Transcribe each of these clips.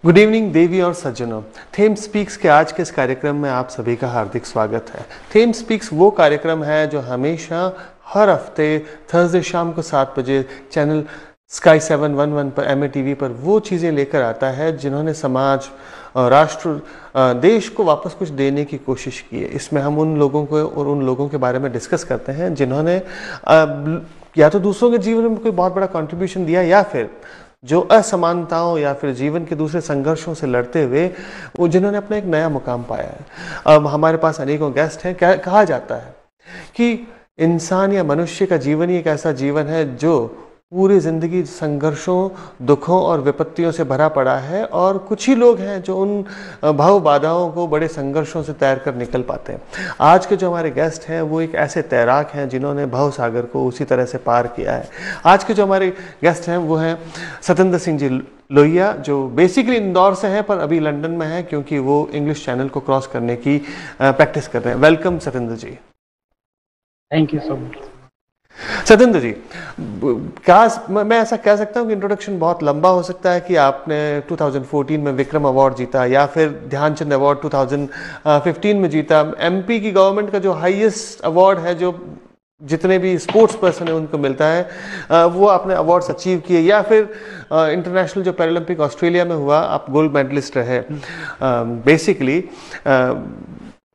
Good evening देवी और सज्जनों। Them speaks के आज के इस कार्यक्रम में आप सभी का हार्दिक स्वागत है। थेम स्पीक्स वो कार्यक्रम है जो हमेशा हर हफ्ते थर्सडे शाम को 7 बजे चैनल स्काई 711 पर MATV पर वो चीज़ें लेकर आता है जिन्होंने समाज, राष्ट्र, देश को वापस कुछ देने की कोशिश की है। इसमें हम उन लोगों को और उन लोगों के बारे में डिस्कस करते हैं जिन्होंने या तो दूसरों के जीवन में कोई बहुत बड़ा कंट्रीब्यूशन दिया या फिर जो असमानताओं या फिर जीवन के दूसरे संघर्षों से लड़ते हुए वो जिन्होंने अपना एक नया मुकाम पाया है। अब हमारे पास अनेकों गेस्ट हैं। कहा जाता है कि इंसान या मनुष्य का जीवन ही एक ऐसा जीवन है जो पूरी जिंदगी संघर्षों, दुखों और विपत्तियों से भरा पड़ा है, और कुछ ही लोग हैं जो उन भाव बाधाओं को बड़े संघर्षों से तैर कर निकल पाते हैं। आज के जो हमारे गेस्ट हैं वो एक ऐसे तैराक हैं जिन्होंने भव सागर को उसी तरह से पार किया है। आज के जो हमारे गेस्ट हैं वो हैं सतेंद्र सिंह जी लोहिया, जो बेसिकली इंदौर से हैं पर अभी लंदन में हैं क्योंकि वो इंग्लिश चैनल को क्रॉस करने की प्रैक्टिस कर रहे हैं। Welcome Satendra ji. Thank you so much. Satendra ji, मैं ऐसा कह सकता हूँ कि इंट्रोडक्शन बहुत लंबा हो सकता है कि आपने 2014 में विक्रम अवार्ड जीता या फिर ध्यानचंद अवार्ड 2015 में जीता। MP की गवर्नमेंट का जो हाईएस्ट अवार्ड है जो जितने भी स्पोर्ट्स पर्सन है उनको मिलता है, वो आपने अवार्ड्स अचीव किए, या फिर इंटरनेशनल जो पैरालंपिक ऑस्ट्रेलिया में हुआ आप गोल्ड मेडलिस्ट रहे। बेसिकली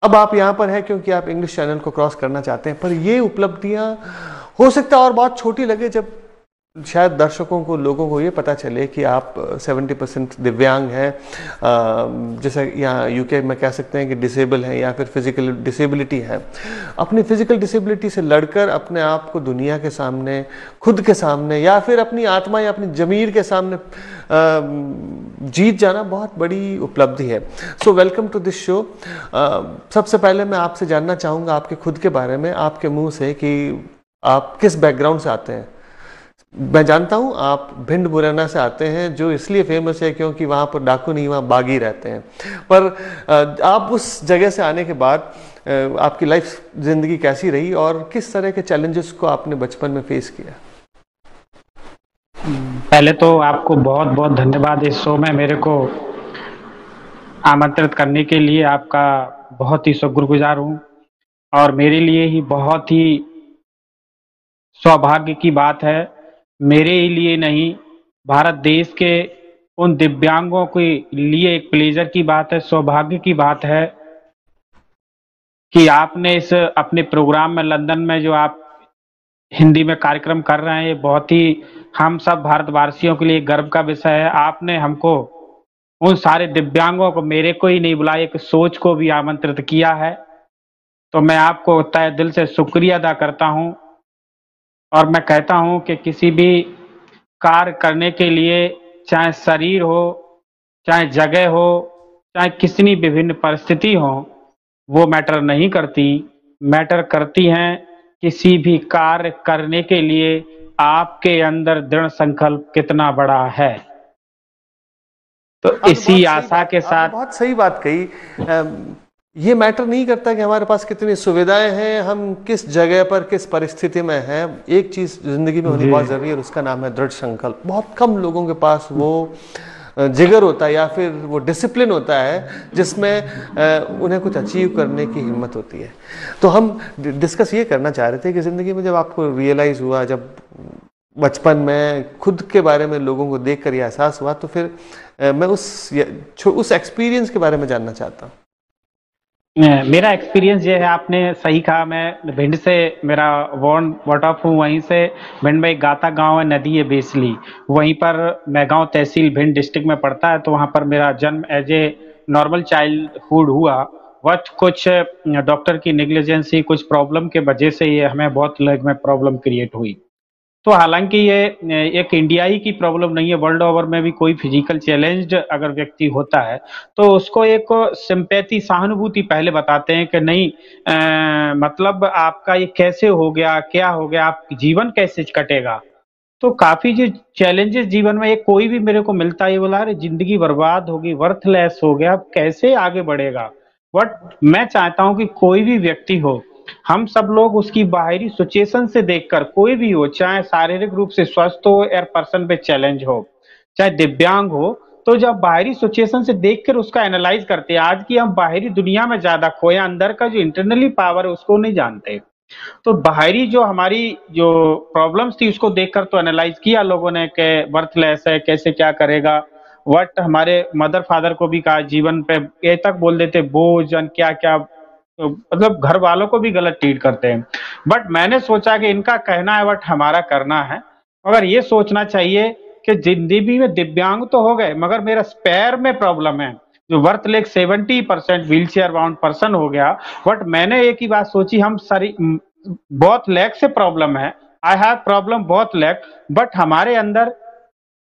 अब आप यहाँ पर हैं क्योंकि आप इंग्लिश चैनल को क्रॉस करना चाहते हैं, पर ये उपलब्धियाँ हो सकता है और बहुत छोटी लगे जब शायद दर्शकों को, लोगों को ये पता चले कि आप 70% दिव्यांग हैं, जैसे यहाँ UK में कह सकते हैं कि डिसेबल हैं या फिर फिजिकल डिसेबिलिटी है। अपनी फिजिकल डिसेबिलिटी से लड़कर अपने आप को दुनिया के सामने, खुद के सामने या फिर अपनी आत्मा या अपनी जमीर के सामने जीत जाना बहुत बड़ी उपलब्धि है। So welcome to this show. सबसे पहले मैं आपसे जानना चाहूँगा आपके खुद के बारे में, आपके मुंह से, कि आप किस बैकग्राउंड से आते हैं। मैं जानता हूं आप भिंड मुरैना से आते हैं, जो इसलिए फेमस है क्योंकि वहां पर डाकू नहीं, वहां बागी रहते हैं। पर आप उस जगह से आने के बाद आपकी लाइफ, जिंदगी कैसी रही और किस तरह के चैलेंजेस को आपने बचपन में फेस किया? पहले तो आपको बहुत बहुत धन्यवाद इस शो में मेरे को आमंत्रित करने के लिए। आपका बहुत ही शुक्रगुजार हूँ, और मेरे लिए ही बहुत ही सौभाग्य की बात है, मेरे ही लिए नहीं, भारत देश के उन दिव्यांगों के लिए एक प्लेजर की बात है, सौभाग्य की बात है कि आपने इस अपने प्रोग्राम में लंदन में जो आप हिंदी में कार्यक्रम कर रहे हैं, ये बहुत ही हम सब भारतवासियों के लिए गर्व का विषय है। आपने हमको, उन सारे दिव्यांगों को, मेरे को ही नहीं बुलाया, एक सोच को भी आमंत्रित किया है, तो मैं आपको तहे दिल से शुक्रिया अदा करता हूँ। और मैं कहता हूँ कि किसी भी कार्य करने के लिए, चाहे शरीर हो, चाहे जगह हो, चाहे कितनी विभिन्न परिस्थिति हो, वो मैटर नहीं करती। मैटर करती हैं किसी भी कार्य करने के लिए आपके अंदर दृढ़ संकल्प कितना बड़ा है। तो इसी आशा के साथ, बहुत सही बात कही। ये मैटर नहीं करता कि हमारे पास कितनी सुविधाएं हैं, हम किस जगह पर, किस परिस्थिति में हैं। एक चीज जिंदगी में होनी बहुत जरूरी है और उसका नाम है दृढ़ संकल्प। बहुत कम लोगों के पास वो जिगर होता है या फिर वो डिसिप्लिन होता है जिसमें उन्हें कुछ अचीव करने की हिम्मत होती है। तो हम डिस्कस ये करना चाह रहे थे कि जिंदगी में जब आपको रियलाइज हुआ, जब बचपन में खुद के बारे में लोगों को देखकर यह एहसास हुआ, तो फिर मैं उस एक्सपीरियंस के बारे में जानना चाहता हूँ। मेरा एक्सपीरियंस ये है, आपने सही कहा, मैं भिंड से, मेरा बॉर्न बॉट ऑफ हूँ वहीं से। भिंड में एक गाता गांव है, नदी है बेसली, वहीं पर मैं गांव तहसील भिंड डिस्ट्रिक्ट में पड़ता है, तो वहां पर मेरा जन्म एज ए नॉर्मल चाइल्डहुड हुआ। बट कुछ डॉक्टर की नेग्लिजेंसी, कुछ प्रॉब्लम के वजह से ये हमें बहुत लेग में प्रॉब्लम क्रिएट हुई। तो हालांकि ये एक इंडिया ही की प्रॉब्लम नहीं है, वर्ल्ड ओवर में भी कोई फिजिकल चैलेंज्ड अगर व्यक्ति होता है तो उसको एक सिंपैथी, सहानुभूति पहले बताते हैं कि नहीं, मतलब आपका ये कैसे हो गया, क्या हो गया, आप जीवन कैसे कटेगा। तो काफी जो चैलेंजेस जीवन में, ये कोई भी मेरे को मिलता है, ये बोला अरे जिंदगी बर्बाद होगी, वर्थलेस हो गया, अब कैसे आगे बढ़ेगा। बट मैं चाहता हूं कि कोई भी व्यक्ति हो, हम सब लोग उसकी बाहरी सिचुएशन से देखकर, कोई भी हो, चाहे शारीरिक रूप से स्वस्थ हो या पर्सन पे चैलेंज हो, चाहे दिव्यांग हो, तो जब बाहरी सिचुएशन से देखकर उसका एनालाइज करते हैं, आज की हम बाहरी दुनिया में ज्यादा खोए, अंदर का जो इंटरनली पावर है उसको नहीं जानते। तो बाहरी जो हमारी जो प्रॉब्लम्स थी उसको देखकर तो एनालाइज किया लोगों ने कि वर्थलेस है, कैसे क्या करेगा। वट हमारे मदर फादर को भी कहा जीवन पे ये तक बोल देते बोझ क्या क्या, तो मतलब घर वालों को भी गलत ट्रीट करते हैं। बट मैंने सोचा कि इनका कहना है बट हमारा करना है। मगर ये सोचना चाहिए कि जिंदगी में दिव्यांग तो हो गए मगर मेरा स्पेयर में प्रॉब्लम है, जो worth lake 70% wheel chair bound person हो गया। बट मैंने एक ही बात सोची, हम सारी बहुत लैक से प्रॉब्लम है, आई हैव प्रॉब्लम बहुत लैक, बट हमारे अंदर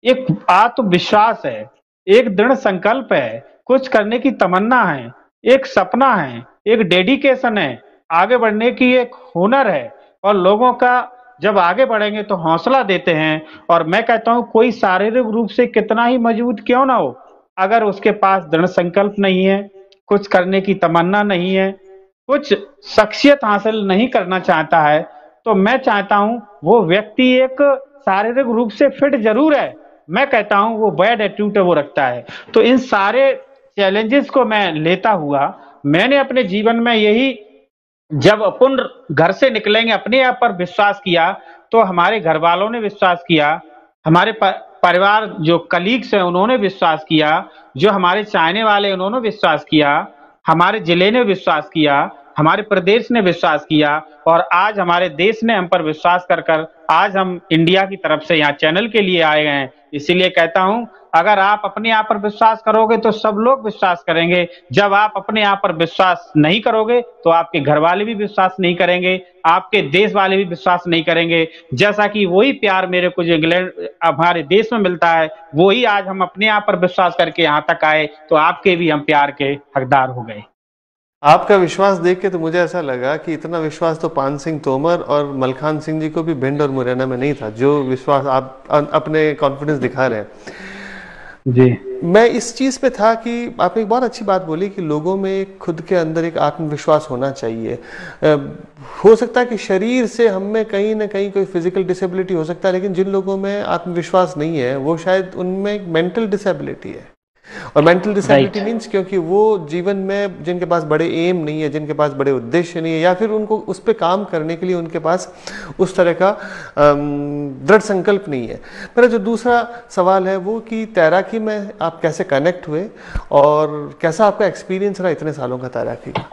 एक आत्मविश्वास है, एक दृढ़ संकल्प है, कुछ करने की तमन्ना है, एक सपना है, एक डेडिकेशन है, आगे बढ़ने की एक हुनर है। और लोगों का जब आगे बढ़ेंगे तो हौसला देते हैं। और मैं कहता हूं कोई शारीरिक रूप से कितना ही मजबूत क्यों ना हो, अगर उसके पास दृढ़ संकल्प नहीं है, कुछ करने की तमन्ना नहीं है, कुछ शख्सियत हासिल नहीं करना चाहता है, तो मैं चाहता हूं वो व्यक्ति एक शारीरिक रूप से फिट जरूर है, मैं कहता हूं वो बैड एटीट्यूड वो रखता है। तो इन सारे चैलेंजेस को मैं लेता हुआ मैंने अपने जीवन में यही, जब अपन घर से निकलेंगे अपने आप पर विश्वास किया, तो हमारे घर वालों ने विश्वास किया, हमारे परिवार जो कलीग्स हैं उन्होंने विश्वास किया, जो हमारे चाहने वाले उन्होंने विश्वास किया, हमारे जिले ने विश्वास किया, हमारे प्रदेश ने विश्वास किया, और आज हमारे देश ने हम पर विश्वास कर कर आज हम इंडिया की तरफ से यहाँ चैनल के लिए आए हैं। इसीलिए कहता हूं अगर आप अपने आप पर विश्वास करोगे तो सब लोग विश्वास करेंगे, जब आप अपने आप पर विश्वास नहीं करोगे तो आपके घर वाले भी विश्वास नहीं करेंगे, आपके देश वाले भी विश्वास नहीं करेंगे। जैसा कि वही प्यार मेरे को जो इंग्लैंड हमारे देश में मिलता है, वही आज हम अपने आप पर विश्वास करके यहाँ तक आए, तो आपके भी हम प्यार के हकदार हो गए। आपका विश्वास देख के तो मुझे ऐसा लगा कि इतना विश्वास तो पान सिंह तोमर और मलखान सिंह जी को भी भिंड और मुरैना में नहीं था, जो विश्वास आप अपने कॉन्फिडेंस दिखा रहे हैं। जी, मैं इस चीज़ पे था कि आपने एक बहुत अच्छी बात बोली कि लोगों में खुद के अंदर एक आत्मविश्वास होना चाहिए। हो सकता है कि शरीर से हम में कहीं ना कहीं कोई फिजिकल डिसेबिलिटी हो सकता है, लेकिन जिन लोगों में आत्मविश्वास नहीं है वो शायद उनमें एक मेंटल डिसेबिलिटी है। और मेंटल डिसेबिलिटी मीन्स क्योंकि वो जीवन में जिनके पास बड़े एम नहीं है, जिनके पास बड़े उद्देश्य नहीं है, या फिर उनको उस पर काम करने के लिए उनके पास उस तरह का दृढ़ संकल्प नहीं है। मेरा जो दूसरा सवाल है वो कि तैराकी में आप कैसे कनेक्ट हुए और कैसा आपका एक्सपीरियंस रहा इतने सालों का तैराकी का?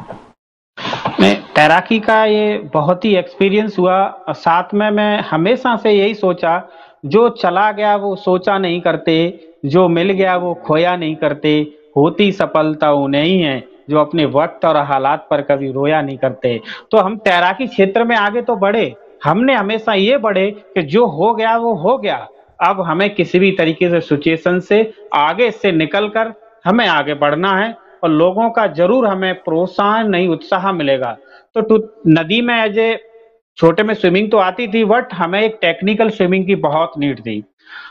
नहीं, तैराकी का ये बहुत ही एक्सपीरियंस हुआ। साथ में मैं हमेशा से यही सोचा, जो चला गया वो सोचा नहीं करते, जो मिल गया वो खोया नहीं करते, होती सफलता उन्हें ही है जो अपने वक्त और हालात पर कभी रोया नहीं करते। तो हम तैराकी क्षेत्र में आगे तो बढ़े, हमने हमेशा ये बढ़े कि जो हो गया वो हो गया, अब हमें किसी भी तरीके से सिचुएशन से आगे से निकल कर हमें आगे बढ़ना है, और लोगों का जरूर हमें प्रोत्साहन नहीं उत्साह मिलेगा। तो नदी में एज ए छोटे में स्विमिंग तो आती थी, बट हमें एक टेक्निकल स्विमिंग की बहुत नीड थी।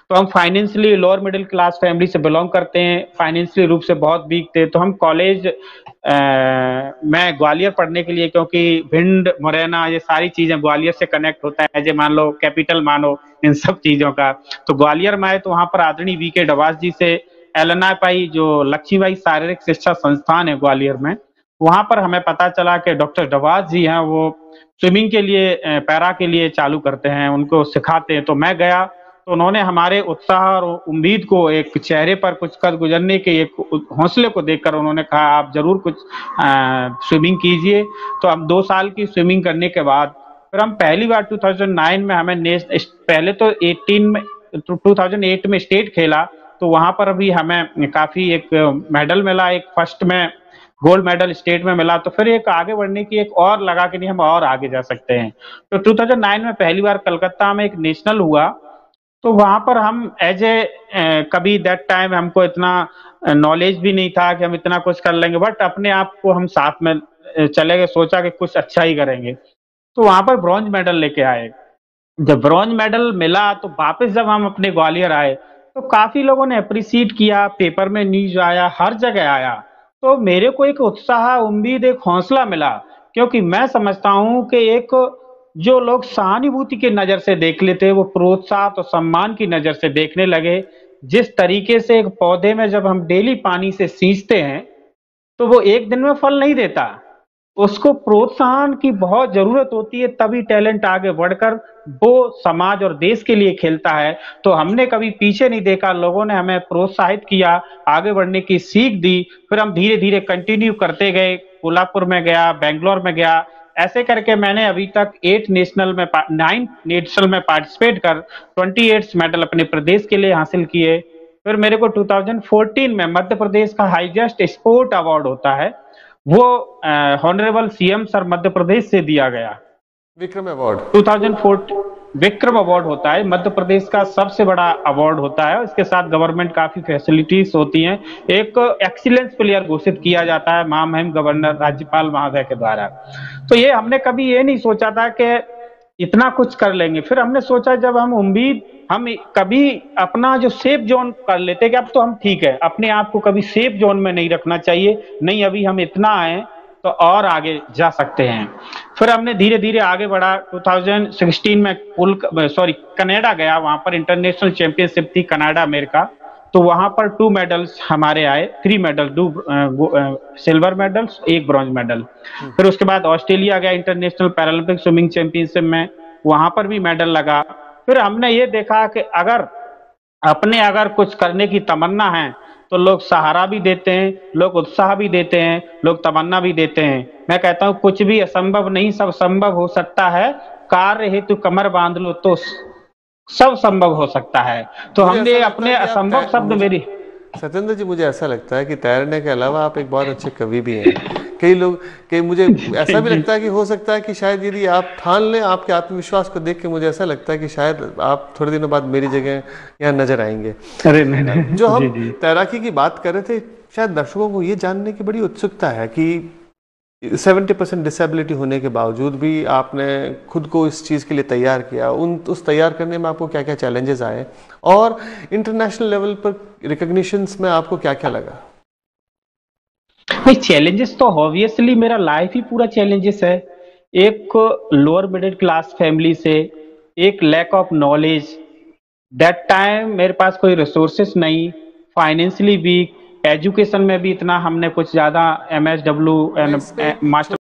तो हम financially lower middle class family से बिलोंग करते हैं, फाइनेंशियली रूप से बहुत वीक थे। तो हम कॉलेज मैं ग्वालियर पढ़ने के लिए, क्योंकि भिंड मुरैना ये सारी चीजें ग्वालियर से कनेक्ट होता है, जैसे मान लो कैपिटल मानो इन सब चीजों का। तो ग्वालियर में आए तो वहां पर आदरणीय वीके डवास जी से एलएनआई पाई, जो लक्ष्मीबाई शारीरिक शिक्षा संस्थान है ग्वालियर में, वहां पर हमें पता चला कि डॉक्टर डवास जी हैं, वो स्विमिंग के लिए पैरा के लिए चालू करते हैं, उनको सिखाते हैं। तो मैं गया तो उन्होंने हमारे उत्साह और उम्मीद को एक चेहरे पर कुछ कर गुजरने के एक हौसले को देखकर उन्होंने कहा आप जरूर कुछ स्विमिंग कीजिए। तो अब 2 साल की स्विमिंग करने के बाद फिर हम पहली बार 2009 में हमें पहले तो 2008 में स्टेट खेला, तो वहां पर भी हमें काफी एक मेडल मिला, एक फर्स्ट में गोल्ड मेडल स्टेट में मिला। तो फिर एक आगे बढ़ने की एक और लगा कि नहीं हम और आगे जा सकते हैं। तो 2009 में पहली बार कलकत्ता में एक नेशनल हुआ, तो वहां पर हम एज ए कभी दैट टाइम हमको इतना नॉलेज भी नहीं था कि हम इतना कुछ कर लेंगे, बट अपने आप को हम साथ में चले गए, सोचा कि कुछ अच्छा ही करेंगे। तो वहां पर ब्रॉन्ज मेडल लेके आए। जब ब्रॉन्ज मेडल मिला तो वापस जब हम अपने ग्वालियर आए तो काफी लोगों ने अप्रिशिएट किया, पेपर में न्यूज आया, हर जगह आया। तो मेरे को एक उत्साह, उम्मीद, एक हौसला मिला, क्योंकि मैं समझता हूं कि एक जो लोग सहानुभूति की नजर से देख लेते वो प्रोत्साहन और सम्मान की नजर से देखने लगे। जिस तरीके से एक पौधे में जब हम डेली पानी से सींचते हैं तो वो एक दिन में फल नहीं देता, उसको प्रोत्साहन की बहुत जरूरत होती है, तभी टैलेंट आगे बढ़कर वो समाज और देश के लिए खेलता है। तो हमने कभी पीछे नहीं देखा, लोगों ने हमें प्रोत्साहित किया, आगे बढ़ने की सीख दी, फिर हम धीरे धीरे कंटिन्यू करते गए। कोल्हापुर में गया, बेंगलोर में गया, ऐसे करके मैंने अभी तक 9 नेशनल में पार्टिसिपेट कर 28 मेडल अपने प्रदेश के लिए हासिल किए। फिर मेरे को 2014 में मध्य प्रदेश का हाईएस्ट स्पोर्ट अवार्ड होता है, वो honourable CM sir Madhya Pradesh से दिया गया, विक्रम अवार्ड। 2014 विक्रम अवार्ड होता है, मध्य प्रदेश का सबसे बड़ा अवार्ड होता है। इसके साथ गवर्नमेंट काफी फैसिलिटीज होती हैं। एक एक्सीलेंस प्लेयर घोषित किया जाता है महामहिम गवर्नर राज्यपाल महोदय के द्वारा। तो ये हमने कभी ये नहीं सोचा था कि इतना कुछ कर लेंगे। फिर हमने सोचा, जब हम कभी अपना जो सेफ जोन कर लेते कि अब तो हम ठीक है, अपने आप को कभी सेफ जोन में नहीं रखना चाहिए, नहीं अभी हम इतना आए तो और आगे जा सकते हैं। फिर हमने धीरे धीरे आगे बढ़ा। 2016 में कनाडा गया, वहां पर इंटरनेशनल चैंपियनशिप थी कनाडा अमेरिका, तो वहां पर 2 मेडल्स हमारे आए, 3 medal, 2 silver medals, 1 bronze medal. फिर उसके बाद ऑस्ट्रेलिया गया इंटरनेशनल पैरालंपिक स्विमिंग चैंपियनशिप में, वहां पर भी मेडल लगा। फिर हमने ये देखा कि अगर कुछ करने की तमन्ना है तो लोग सहारा भी देते हैं, लोग उत्साह भी देते हैं, लोग तमन्ना भी देते हैं। मैं कहता हूं कुछ भी असंभव नहीं, सब संभव हो सकता है, कार्य हेतु कमर बांध लो तो सब संभव हो सकता है। तो हमने अपने असंभव शब्द मेरी सत्येंद्र जी, मुझे ऐसा लगता है कि तैरने के अलावा आप एक बहुत अच्छे कवि भी हैं। कई मुझे ऐसा भी लगता है कि हो सकता है कि शायद यदि आप ठान लें, आपके आत्मविश्वास को देख के मुझे ऐसा लगता है कि शायद आप थोड़े दिनों बाद मेरी जगह यहाँ नजर आएंगे। अरे नहीं, जो हम तैराकी की बात कर रहे थे, शायद दर्शकों को ये जानने की बड़ी उत्सुकता है कि 70% डिसेबिलिटी होने के बावजूद भी आपने खुद को इस चीज़ के लिए तैयार किया। उस तैयार करने में आपको क्या क्या चैलेंजेस आए, और इंटरनेशनल लेवल पर रिकॉग्निशंस में आपको क्या क्या लगा? भाई चैलेंजेस तो ऑब्वियसली मेरा लाइफ ही पूरा चैलेंजेस है। एक लोअर मिडिल क्लास फैमिली से, एक lack of knowledge, that time मेरे पास कोई रिसोर्सेस नहीं, फाइनेंशियली वीक, एजुकेशन में भी इतना हमने कुछ ज्यादा MSW एंड मास्टर